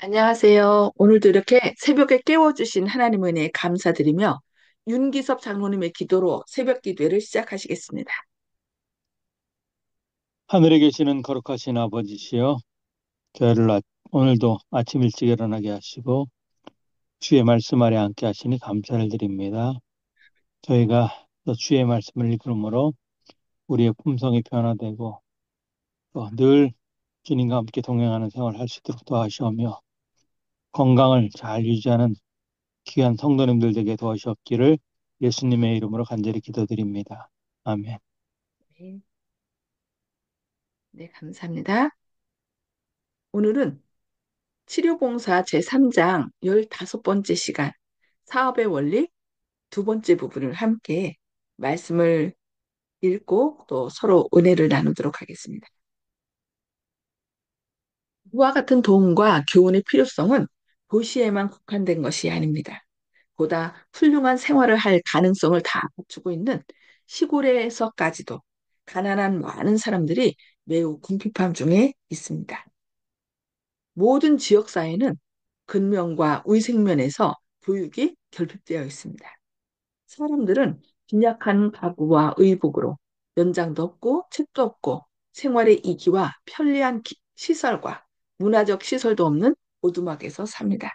안녕하세요. 오늘도 이렇게 새벽에 깨워주신 하나님 은혜에 감사드리며 윤기섭 장로님의 기도로 새벽 기도회를 시작하시겠습니다. 하늘에 계시는 거룩하신 아버지시여, 저희를 오늘도 아침 일찍 일어나게 하시고 주의 말씀 아래 앉게 하시니 감사를 드립니다. 저희가 또 주의 말씀을 읽음으로 우리의 품성이 변화되고 또 늘 주님과 함께 동행하는 생활을 할 수 있도록 도와주시오며 건강을 잘 유지하는 귀한 성도님들 되게 도와주셨기를 예수님의 이름으로 간절히 기도드립니다. 아멘. 네, 네, 감사합니다. 오늘은 치료봉사 제3장 15번째 시간 사업의 원리 두 번째 부분을 함께 말씀을 읽고 또 서로 은혜를 나누도록 하겠습니다. 이와 같은 도움과 교훈의 필요성은 도시에만 국한된 것이 아닙니다. 보다 훌륭한 생활을 할 가능성을 다 갖추고 있는 시골에서까지도 가난한 많은 사람들이 매우 궁핍함 중에 있습니다. 모든 지역사회는 근면과 의생면에서 교육이 결핍되어 있습니다. 사람들은 빈약한 가구와 의복으로 연장도 없고 책도 없고 생활의 이기와 편리한 시설과 문화적 시설도 없는 오두막에서 삽니다.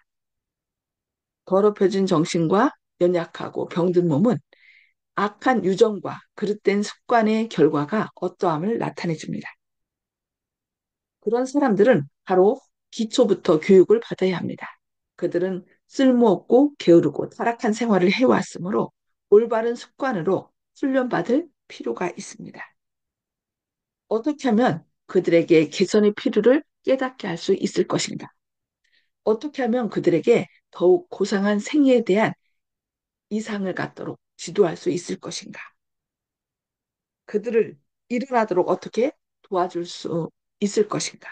더럽혀진 정신과 연약하고 병든 몸은 악한 유전과 그릇된 습관의 결과가 어떠함을 나타내 줍니다. 그런 사람들은 바로 기초부터 교육을 받아야 합니다. 그들은 쓸모없고 게으르고 타락한 생활을 해왔으므로 올바른 습관으로 훈련받을 필요가 있습니다. 어떻게 하면 그들에게 개선의 필요를 깨닫게 할 수 있을 것인가? 어떻게 하면 그들에게 더욱 고상한 생애에 대한 이상을 갖도록 지도할 수 있을 것인가? 그들을 일어나도록 어떻게 도와줄 수 있을 것인가?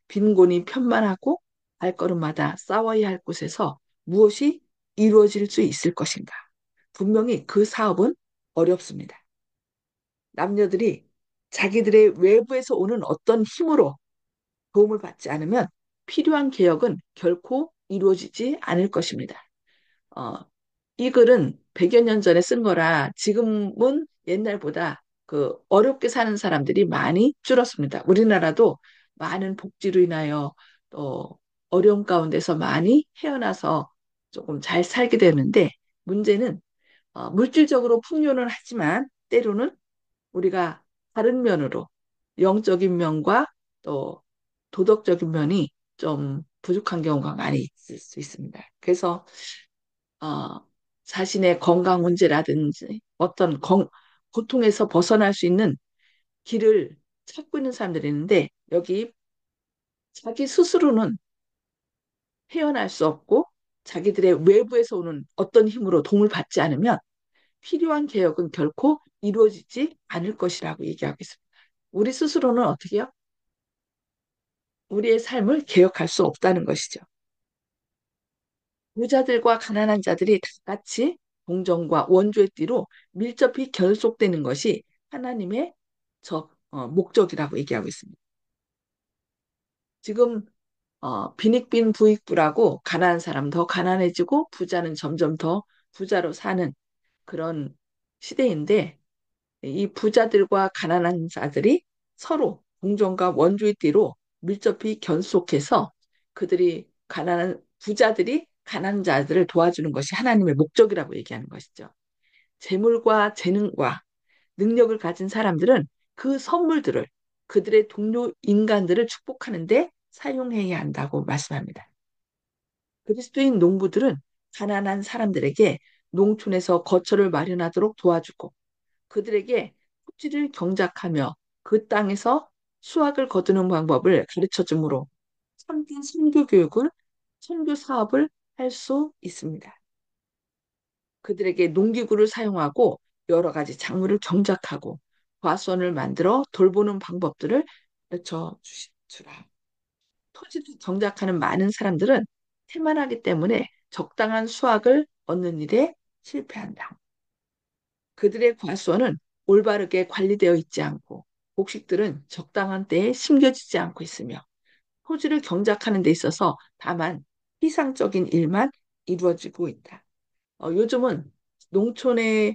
빈곤이 편만하고 발걸음마다 싸워야 할 곳에서 무엇이 이루어질 수 있을 것인가? 분명히 그 사업은 어렵습니다. 남녀들이 자기들의 외부에서 오는 어떤 힘으로 도움을 받지 않으면 필요한 개혁은 결코 이루어지지 않을 것입니다. 어, 이 글은 100여 년 전에 쓴 거라 지금은 옛날보다 그 어렵게 사는 사람들이 많이 줄었습니다. 우리나라도 많은 복지로 인하여 또 어려움 가운데서 많이 헤어나서 조금 잘 살게 되는데 문제는 물질적으로 풍요는 하지만 때로는 우리가 다른 면으로 영적인 면과 또 도덕적인 면이 좀 부족한 경우가 많이 있을 수 있습니다. 그래서 어, 자신의 건강 문제라든지 어떤 고통에서 벗어날 수 있는 길을 찾고 있는 사람들이 있는데 여기 자기 스스로는 헤어날 수 없고 자기들의 외부에서 오는 어떤 힘으로 도움을 받지 않으면 필요한 개혁은 결코 이루어지지 않을 것이라고 얘기하고 있습니다. 우리 스스로는 어떻게 해요? 우리의 삶을 개혁할 수 없다는 것이죠. 부자들과 가난한 자들이 다 같이 동정과 원조의 띠로 밀접히 결속되는 것이 하나님의 목적이라고 얘기하고 있습니다. 지금 빈익빈 부익부라고 가난한 사람 더 가난해지고 부자는 점점 더 부자로 사는 그런 시대인데 이 부자들과 가난한 자들이 서로 동정과 원조의 띠로 밀접히 결속해서 그들이 가난한 부자들이 가난한 자들을 도와주는 것이 하나님의 목적이라고 얘기하는 것이죠. 재물과 재능과 능력을 가진 사람들은 그 선물들을 그들의 동료 인간들을 축복하는데 사용해야 한다고 말씀합니다. 그리스도인 농부들은 가난한 사람들에게 농촌에서 거처를 마련하도록 도와주고 그들에게 토지를 경작하며 그 땅에서 수확을 거두는 방법을 가르쳐 주므로 참된 선교 교육을, 선교 사업을 할 수 있습니다. 그들에게 농기구를 사용하고 여러 가지 작물을 경작하고 과수원을 만들어 돌보는 방법들을 가르쳐 주라. 토지를 경작하는 많은 사람들은 태만하기 때문에 적당한 수확을 얻는 일에 실패한다. 그들의 과수원은 올바르게 관리되어 있지 않고 곡식들은 적당한 때에 심겨지지 않고 있으며 토지를 경작하는 데 있어서 다만 피상적인 일만 이루어지고 있다. 요즘은 농촌에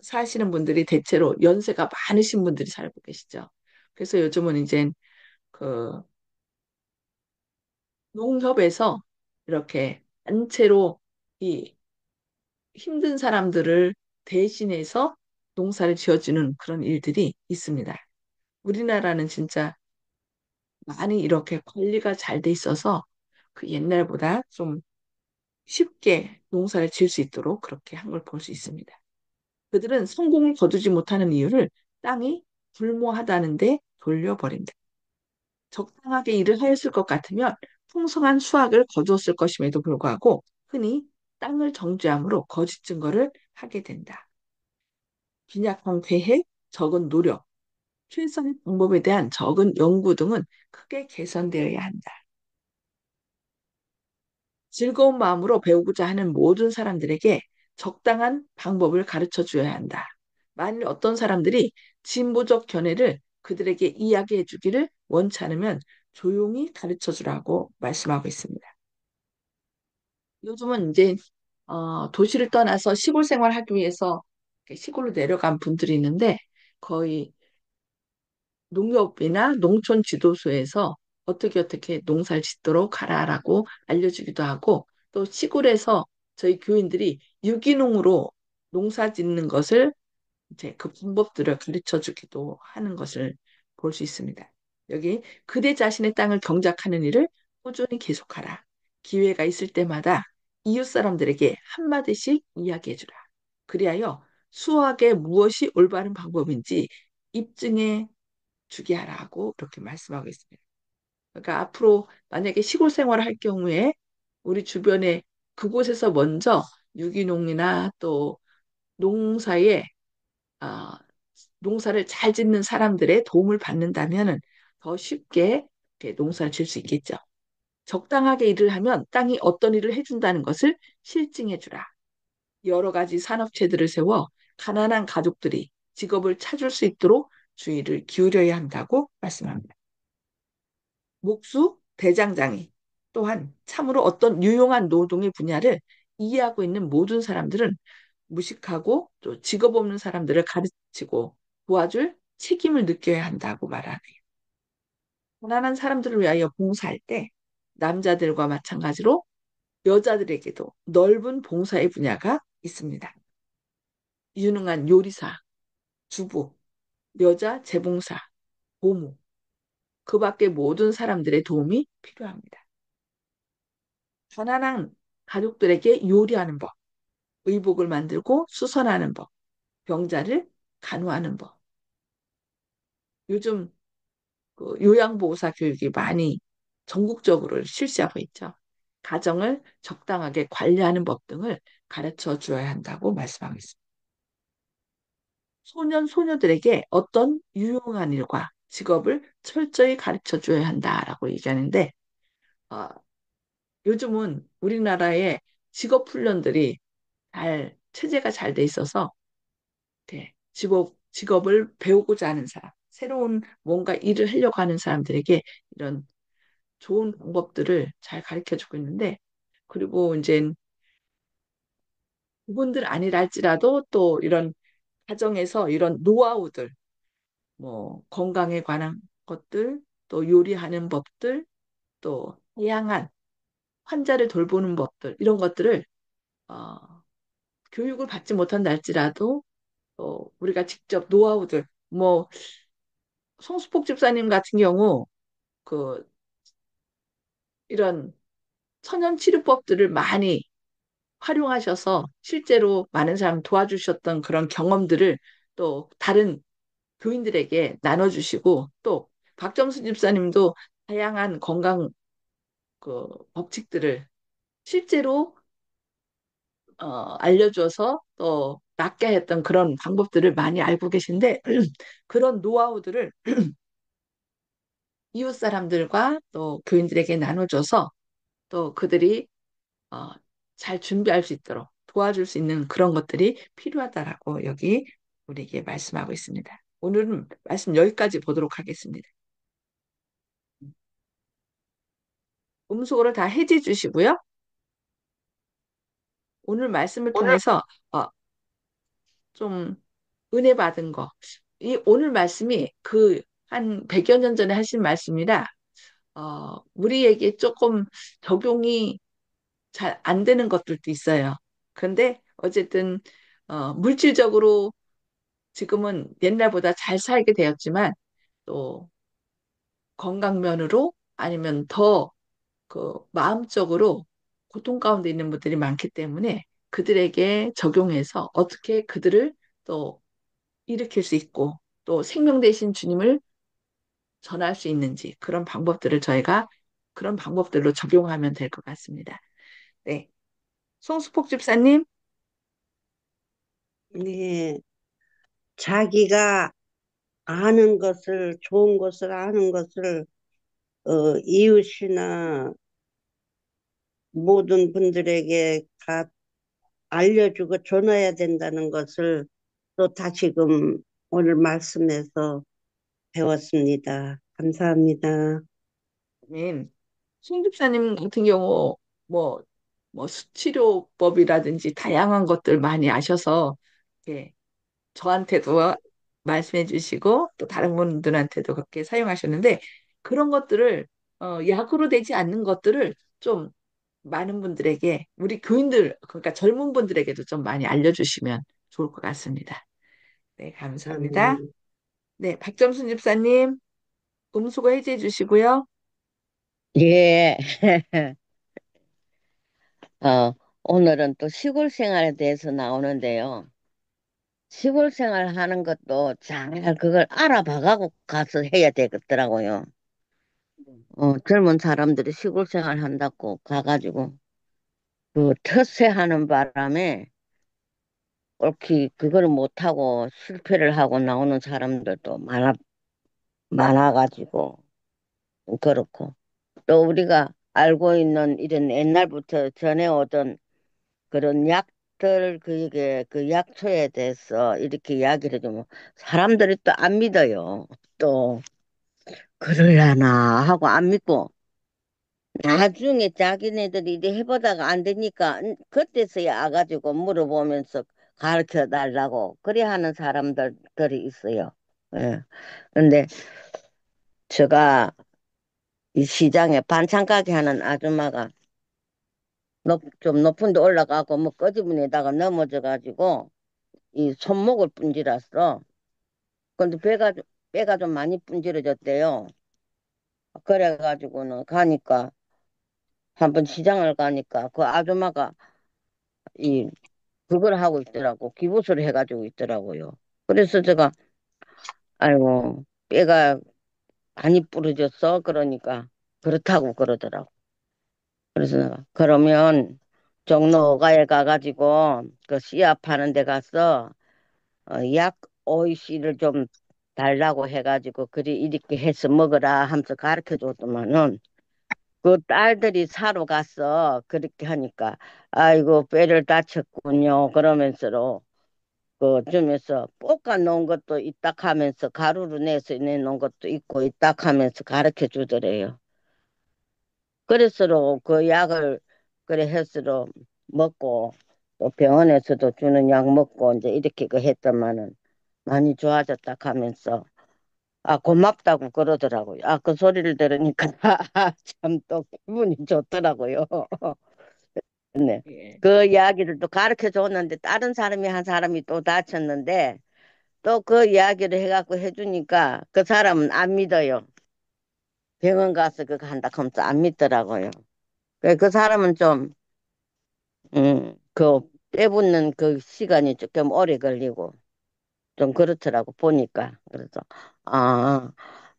사시는 분들이 대체로 연세가 많으신 분들이 살고 계시죠. 그래서 요즘은 이제 그 농협에서 이렇게 단체로 이 힘든 사람들을 대신해서 농사를 지어주는 그런 일들이 있습니다. 우리나라는 진짜 많이 이렇게 관리가 잘 돼 있어서 그 옛날보다 좀 쉽게 농사를 지을 수 있도록 그렇게 한 걸 볼 수 있습니다. 그들은 성공을 거두지 못하는 이유를 땅이 불모하다는데 돌려버린다. 적당하게 일을 하였을 것 같으면 풍성한 수확을 거두었을 것임에도 불구하고 흔히 땅을 정죄함으로 거짓 증거를 하게 된다. 빈약한 계획, 적은 노력, 최선의 방법에 대한 적은 연구 등은 크게 개선되어야 한다. 즐거운 마음으로 배우고자 하는 모든 사람들에게 적당한 방법을 가르쳐 줘야 한다. 만일 어떤 사람들이 진보적 견해를 그들에게 이야기해 주기를 원치 않으면 조용히 가르쳐 주라고 말씀하고 있습니다. 요즘은 이제 도시를 떠나서 시골 생활하기 위해서 시골로 내려간 분들이 있는데 거의 농협이나 농촌 지도소에서 어떻게 농사를 짓도록 하라라고 알려주기도 하고 또 시골에서 저희 교인들이 유기농으로 농사 짓는 것을 이제 그 방법들을 가르쳐 주기도 하는 것을 볼 수 있습니다. 여기 그대 자신의 땅을 경작하는 일을 꾸준히 계속하라. 기회가 있을 때마다 이웃 사람들에게 한마디씩 이야기해 주라. 그리하여 수학의 무엇이 올바른 방법인지 입증해 주게 하라고 그렇게 말씀하고 있습니다. 그러니까 앞으로 만약에 시골 생활을 할 경우에 우리 주변에 그곳에서 먼저 유기농이나 또 농사에 아, 농사를 잘 짓는 사람들의 도움을 받는다면 더 쉽게 이렇게 농사를 지을 수 있겠죠. 적당하게 일을 하면 땅이 어떤 일을 해준다는 것을 실증해 주라. 여러 가지 산업체들을 세워 가난한 가족들이 직업을 찾을 수 있도록 주의를 기울여야 한다고 말씀합니다. 목수, 대장장이 또한 참으로 어떤 유용한 노동의 분야를 이해하고 있는 모든 사람들은 무식하고 또 직업 없는 사람들을 가르치고 도와줄 책임을 느껴야 한다고 말하네요. 가난한 사람들을 위하여 봉사할 때 남자들과 마찬가지로 여자들에게도 넓은 봉사의 분야가 있습니다. 유능한 요리사, 주부, 여자 재봉사, 보무, 그 밖의 모든 사람들의 도움이 필요합니다. 가난한 가족들에게 요리하는 법, 의복을 만들고 수선하는 법, 병자를 간호하는 법. 요즘 그 요양보호사 교육이 많이 전국적으로 실시하고 있죠. 가정을 적당하게 관리하는 법 등을 가르쳐 주어야 한다고 말씀하고 있습니다. 소년, 소녀들에게 어떤 유용한 일과 직업을 철저히 가르쳐 줘야 한다라고 얘기하는데, 어, 요즘은 우리나라의 직업 훈련들이 체제가 잘 돼 있어서, 네, 직업을 배우고자 하는 사람, 새로운 뭔가 일을 하려고 하는 사람들에게 이런 좋은 방법들을 잘 가르쳐 주고 있는데, 그리고 이제 그분들 아니라 할지라도 또 이런 가정에서 이런 노하우들, 뭐 건강에 관한 것들, 또 요리하는 법들, 또 다양한 환자를 돌보는 법들, 이런 것들을 어, 교육을 받지 못한다 할지라도 또 우리가 직접 노하우들, 뭐 송수폭 집사님 같은 경우 그 이런 천연 치료법들을 많이 활용하셔서 실제로 많은 사람 도와주셨던 그런 경험들을 또 다른 교인들에게 나눠주시고 또 박점수 집사님도 다양한 건강 그 법칙들을 실제로 알려줘서 또 낫게 했던 그런 방법들을 많이 알고 계신데 그런 노하우들을 이웃 사람들과 또 교인들에게 나눠줘서 또 그들이 어, 잘 준비할 수 있도록 도와줄 수 있는 그런 것들이 필요하다라고 여기 우리에게 말씀하고 있습니다. 오늘은 말씀 여기까지 보도록 하겠습니다. 음소거를 다 해제 주시고요. 오늘 말씀을 오늘 통해서 어, 좀 은혜 받은 거. 이 오늘 말씀이 그 한 100여 년 전에 하신 말씀이라 우리에게 조금 적용이 잘 안 되는 것들도 있어요. 그런데 어쨌든 물질적으로 지금은 옛날보다 잘 살게 되었지만 또 건강면으로 아니면 더 그 마음적으로 고통 가운데 있는 분들이 많기 때문에 그들에게 적용해서 어떻게 그들을 또 일으킬 수 있고 또 생명 대신 주님을 전할 수 있는지 그런 방법들을 저희가 그런 방법들로 적용하면 될 것 같습니다. 네. 송수폭 집사님, 예, 자기가 아는 것을, 좋은 것을 아는 것을, 이웃이나 모든 분들에게 다 알려주고 전해야 된다는 것을 또 다시금 오늘 말씀에서 배웠습니다. 감사합니다. 송 집사님 같은 경우 뭐, 뭐 수치료법이라든지 다양한 것들 많이 아셔서 예, 저한테도 말씀해 주시고 또 다른 분들한테도 그렇게 사용하셨는데 그런 것들을 약으로 되지 않는 것들을 좀 많은 분들에게 우리 교인들 그러니까 젊은 분들에게도 좀 많이 알려주시면 좋을 것 같습니다. 네, 감사합니다. 음, 네, 박점순 집사님 음수거 해제해 주시고요. 예. 어, 오늘은 또 시골 생활에 대해서 나오는데요. 시골 생활 하는 것도 잘 그걸 알아봐가고 가서 해야 되겠더라고요. 젊은 사람들이 시골 생활 한다고 가가지고 그 텃세하는 바람에 옳게 그걸 못하고 실패를 하고 나오는 사람들도 많아가지고 그렇고 또 우리가 알고 있는 이런 옛날부터 전해오던 그런 약들 그게 그 약초에 대해서 이렇게 이야기를 해주면 사람들이 또 안 믿어요. 또 그러려나 하고 안 믿고 나중에 자기네들이 이제 해보다가 안 되니까 그때서야 와가지고 물어보면서 가르쳐 달라고 그래 하는 사람들이 있어요. 예. 근데 제가 이 시장에 반찬 가게 하는 아줌마가 좀 높은 데 올라가고 뭐 꺼지문에다가 넘어져 가지고 이 손목을 분질렀어. 근데 배가 좀 많이 분질러졌대요. 그래가지고는 가니까 한번 시장을 가니까 그 아줌마가 이 그걸 하고 있더라고. 기부스를 해가지고 있더라고요. 그래서 제가 아이고 배가 많이 부러졌어. 그러니까 그렇다고 그러더라고. 그래서 내가 그러면 종로 어가에 가가지고 그 씨앗 파는 데 가서 약 오이씨를 좀 달라고 해가지고 그리 이렇게 해서 먹으라 하면서 가르쳐 줬더만은 그 딸들이 사러 가서 그렇게 하니까 아이고 뼈를 다쳤군요 그러면서 그 점에서 볶아 놓은 것도 있다 하면서 가루로 내서 내놓은 것도 있고 있다 하면서 가르쳐 주더래요. 그래서 그 약을 그래 해서 먹고 또 병원에서도 주는 약 먹고 이제 이렇게 그 했더만은 많이 좋아졌다 하면서 아 고맙다고 그러더라고요. 아 그 소리를 들으니까 참 또 기분이 좋더라고요. 네. 예. 그 이야기를 또 가르쳐 줬는데 다른 사람이 한 사람이 또 다쳤는데 또 그 이야기를 해갖고 해주니까 그 사람은 안 믿어요. 병원 가서 그거 한다 하면서 안 믿더라고요. 그 사람은 좀 그 빼붙는 그 시간이 조금 오래 걸리고 좀 그렇더라고 보니까 그래서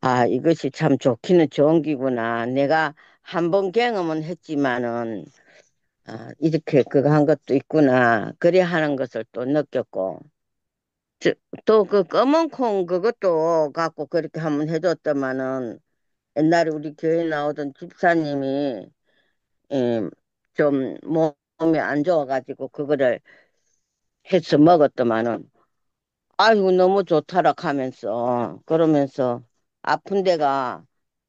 아, 이것이 참 좋기는 좋은 기구나. 내가 한 번 경험은 했지만은 이렇게 그거 한 것도 있구나. 그래 하는 것을 또 느꼈고 또 그 검은 콩 그것도 갖고 그렇게 한번 해줬더만은 옛날에 우리 교회 나오던 집사님이 음, 좀 몸이 안 좋아가지고 그거를 해서 먹었더만은 아이고 너무 좋다라 하면서 그러면서 아픈 데가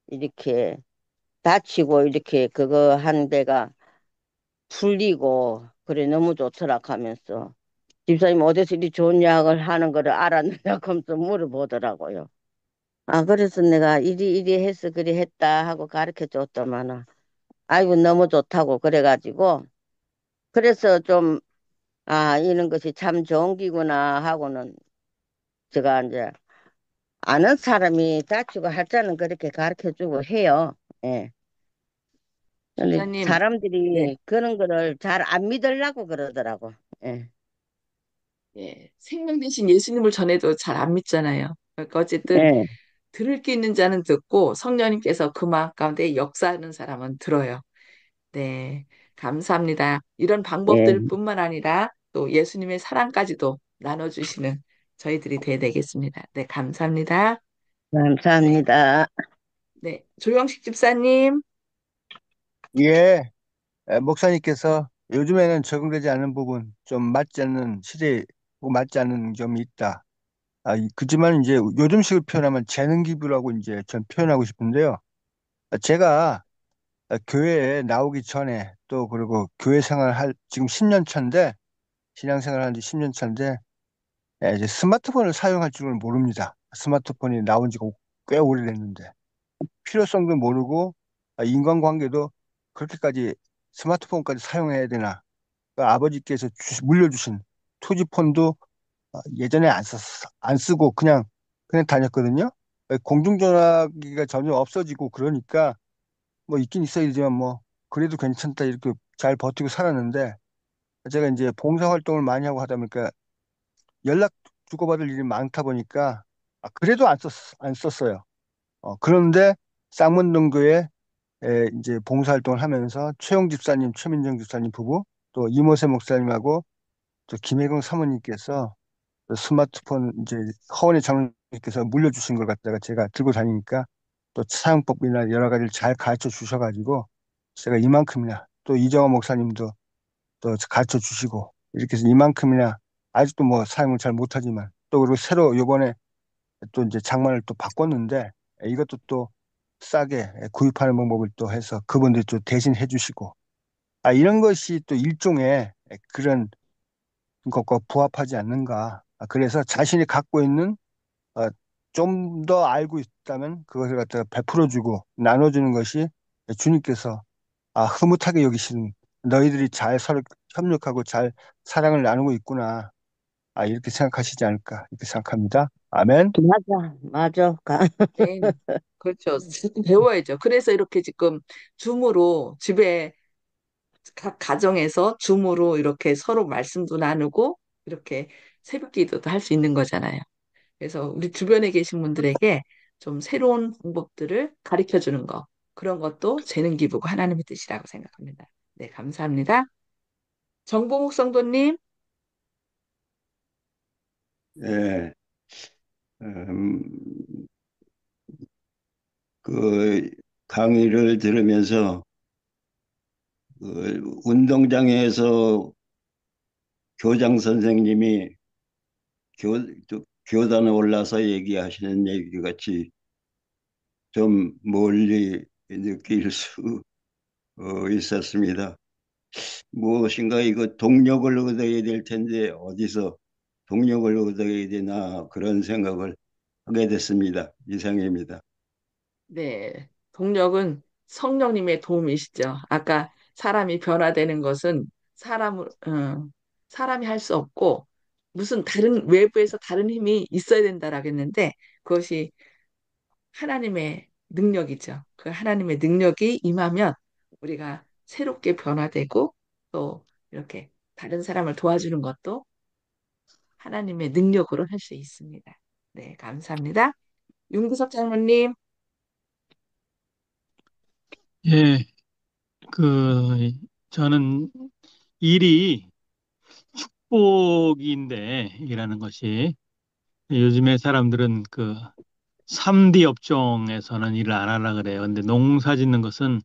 이렇게 다치고 이렇게 그거 한 데가 풀리고 그래 너무 좋더라 하면서 집사님 어디서 이리 좋은 약을 하는 거를 알았느냐 하면서 물어보더라고요. 아 그래서 내가 이리 해서 그리 했다 하고 가르쳐 줬더만은 아이고 너무 좋다고 그래가지고 그래서 좀 아 이런 것이 참 좋은 기구나 하고는 제가 이제 아는 사람이 다치고 할 때는 그렇게 가르쳐 주고 해요. 예. 근데 집사님, 네, 사람들이 그런 거를 잘 안 믿으려고 그러더라고. 예. 예, 생명 대신 예수님을 전해도 잘 안 믿잖아요. 그러니까 어쨌든 예. 들을 게 있는 자는 듣고 성령님께서 그 마음 가운데 역사하는 사람은 들어요. 네, 감사합니다. 이런 예. 방법들뿐만 아니라 또 예수님의 사랑까지도 나눠주시는 저희들이 돼야 되겠습니다. 네, 감사합니다. 네, 감사합니다. 네, 조영식 집사님, 예, 목사님께서 요즘에는 적응되지 않는 부분, 좀 맞지 않는 시대에 맞지 않는 점이 있다. 그지만 이제 요즘식으로 표현하면 재능 기부라고 이제 전 표현하고 싶은데요. 제가 교회에 나오기 전에 또 그리고 교회 생활할 지금 10년 차인데 신앙생활 한 지 10년 차인데 이제 스마트폰을 사용할 줄은 모릅니다. 스마트폰이 나온 지가 꽤 오래됐는데 필요성도 모르고 인간관계도 그렇게까지 스마트폰까지 사용해야 되나? 아버지께서 물려주신 투지폰도 예전에 안 쓰고 그냥 다녔거든요. 공중전화기가 점점 없어지고 그러니까 뭐 있긴 있어야지만 뭐 그래도 괜찮다 이렇게 잘 버티고 살았는데 제가 이제 봉사활동을 많이 하고 하다 보니까 연락 주고받을 일이 많다 보니까 그래도 안 썼어요. 그런데 쌍문동교회 이제 봉사활동을 하면서 최용 집사님, 최민정 집사님 부부 또 이모세 목사님하고 또 김혜경 사모님께서 또 스마트폰 이제 허원의 장로님께서 물려주신 걸 갖다가 제가 들고 다니니까 또 사용법이나 여러 가지를 잘 가르쳐 주셔가지고 제가 이만큼이나 또 이정화 목사님도 또 가르쳐 주시고 이렇게 해서 이만큼이나 아직도 뭐 사용을 잘 못하지만 또 그리고 새로 요번에 또 이제 장만을 또 바꿨는데 이것도 또 싸게 구입하는 방법을 또 해서 그분들이 또 대신 해주시고 이런 것이 또 일종의 그런 것과 부합하지 않는가. 그래서 자신이 갖고 있는 좀 더 알고 있다면 그것을 갖다가 베풀어주고 나눠주는 것이 주님께서 흐뭇하게 여기시는 너희들이 잘 서로 협력하고 잘 사랑을 나누고 있구나. 이렇게 생각하시지 않을까 이렇게 생각합니다. 아멘. 맞아, 맞아. 네, 그렇죠. 배워야죠. 그래서 이렇게 지금 줌으로 집에 각 가정에서 줌으로 이렇게 서로 말씀도 나누고 이렇게 새벽 기도도 할 수 있는 거잖아요. 그래서 우리 주변에 계신 분들에게 좀 새로운 방법들을 가르쳐 주는 거, 그런 것도 재능 기부고 하나님의 뜻이라고 생각합니다. 네, 감사합니다. 정봉욱 성도님, 예, 음, 그 강의를 들으면서 그 운동장에서 교장 선생님이 교, 교단에 올라서 얘기하시는 얘기 같이 좀 멀리 느낄 수 있었습니다. 무엇인가 이거 동력을 얻어야 될 텐데 어디서 동력을 얻어야 되나 그런 생각을 하게 됐습니다. 이상입니다. 네, 동력은 성령님의 도움이시죠. 아까 사람이 변화되는 것은 사람이 할 수 없고 무슨 다른 외부에서 다른 힘이 있어야 된다라고 했는데 그것이 하나님의 능력이죠. 그 하나님의 능력이 임하면 우리가 새롭게 변화되고 또 이렇게 다른 사람을 도와주는 것도 하나님의 능력으로 할 수 있습니다. 네, 감사합니다. 윤구석 장로님, 예, 그 저는 일이 축복인데 일하는 것이 요즘에 사람들은 그 3D 업종에서는 일을 안 하려 그래요. 근데 농사 짓는 것은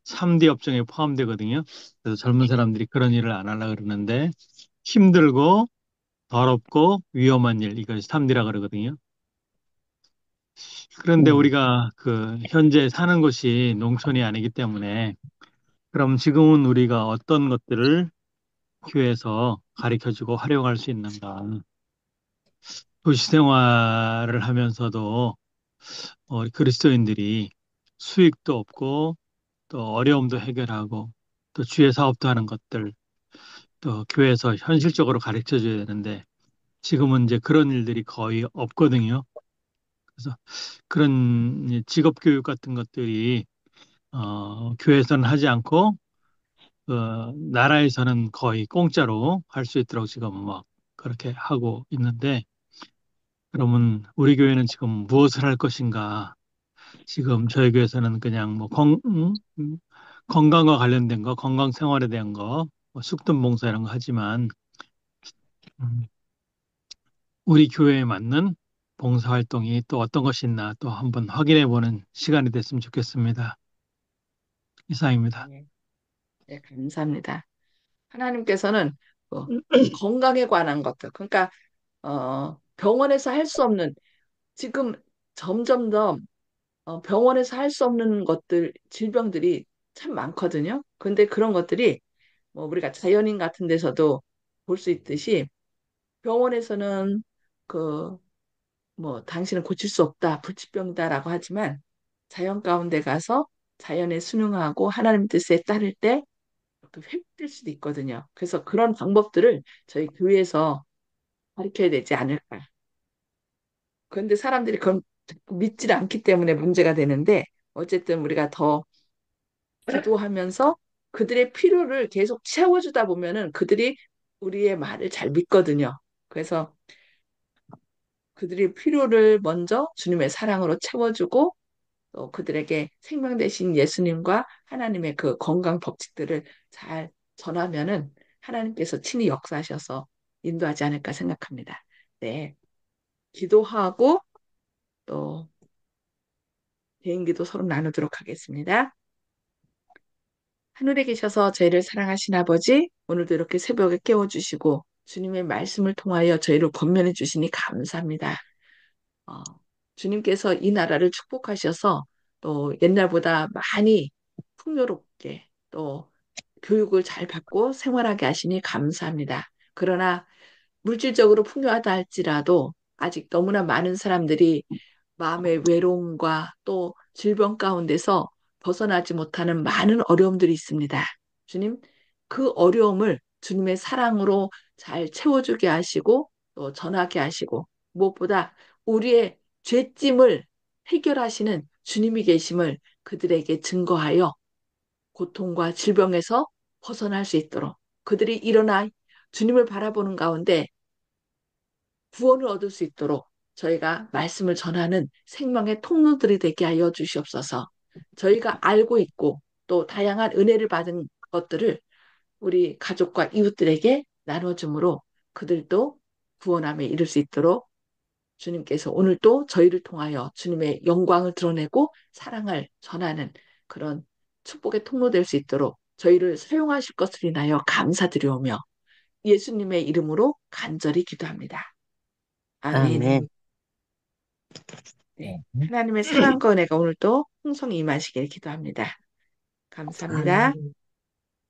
3D 업종에 포함되거든요. 그래서 젊은 사람들이 그런 일을 안 하려 그러는데 힘들고 더럽고 위험한 일, 이걸 3D라 그러거든요. 그런데 우리가 그 현재 사는 곳이 농촌이 아니기 때문에 그럼 지금은 우리가 어떤 것들을 교회에서 가르쳐주고 활용할 수 있는가? 도시 생활을 하면서도 그리스도인들이 수익도 없고 또 어려움도 해결하고 또 주의 사업도 하는 것들 또 교회에서 현실적으로 가르쳐 줘야 되는데 지금은 이제 그런 일들이 거의 없거든요. 그래서 그런 직업 교육 같은 것들이 교회에서는 하지 않고 나라에서는 거의 공짜로 할 수 있도록 지금 막 그렇게 하고 있는데 그러면 우리 교회는 지금 무엇을 할 것인가? 지금 저희 교회에서는 그냥 뭐 건강과 관련된 거, 건강 생활에 대한 거, 뭐 숙돈 봉사 이런 거 하지만 음, 우리 교회에 맞는 봉사 활동이 또 어떤 것이 있나 또 한번 확인해 보는 시간이 됐으면 좋겠습니다. 이상입니다. 네, 네, 감사합니다. 하나님께서는 건강에 관한 것들, 그러니까 병원에서 할 수 없는 지금 점점 더 병원에서 할 수 없는 것들, 질병들이 참 많거든요. 근데 그런 것들이 뭐 우리가 자연인 같은 데서도 볼 수 있듯이 병원에서는 그 뭐 당신은 고칠 수 없다, 불치병이다라고 하지만 자연 가운데 가서 자연에 순응하고 하나님 뜻에 따를 때 회복될 수도 있거든요. 그래서 그런 방법들을 저희 교회에서 가르쳐야 되지 않을까. 그런데 사람들이 그건 믿질 않기 때문에 문제가 되는데 어쨌든 우리가 더 기도하면서 그들의 필요를 계속 채워주다 보면은 그들이 우리의 말을 잘 믿거든요. 그래서 그들의 필요를 먼저 주님의 사랑으로 채워주고 또 그들에게 생명 되신 예수님과 하나님의 그 건강 법칙들을 잘 전하면은 하나님께서 친히 역사하셔서 인도하지 않을까 생각합니다. 네. 기도하고 또 개인기도 서로 나누도록 하겠습니다. 하늘에 계셔서 저희를 사랑하신 아버지, 오늘도 이렇게 새벽에 깨워주시고 주님의 말씀을 통하여 저희를 권면해 주시니 감사합니다. 어, 주님께서 이 나라를 축복하셔서 또 옛날보다 많이 풍요롭게 또 교육을 잘 받고 생활하게 하시니 감사합니다. 그러나 물질적으로 풍요하다 할지라도 아직 너무나 많은 사람들이 마음의 외로움과 또 질병 가운데서 벗어나지 못하는 많은 어려움들이 있습니다. 주님, 그 어려움을 주님의 사랑으로 잘 채워주게 하시고 또 전하게 하시고 무엇보다 우리의 죄짐을 해결하시는 주님이 계심을 그들에게 증거하여 고통과 질병에서 벗어날 수 있도록 그들이 일어나 주님을 바라보는 가운데 구원을 얻을 수 있도록 저희가 말씀을 전하는 생명의 통로들이 되게 하여 주시옵소서. 저희가 알고 있고 또 다양한 은혜를 받은 것들을 우리 가족과 이웃들에게 나눠줌으로 그들도 구원함에 이를 수 있도록 주님께서 오늘도 저희를 통하여 주님의 영광을 드러내고 사랑을 전하는 그런 축복의 통로 될 수 있도록 저희를 사용하실 것을 인하여 감사드리오며 예수님의 이름으로 간절히 기도합니다. 아멘. 아멘. 네. 하나님의 사랑과 은혜가 오늘도 풍성히 임하시길 기도합니다. 감사합니다. 아멘.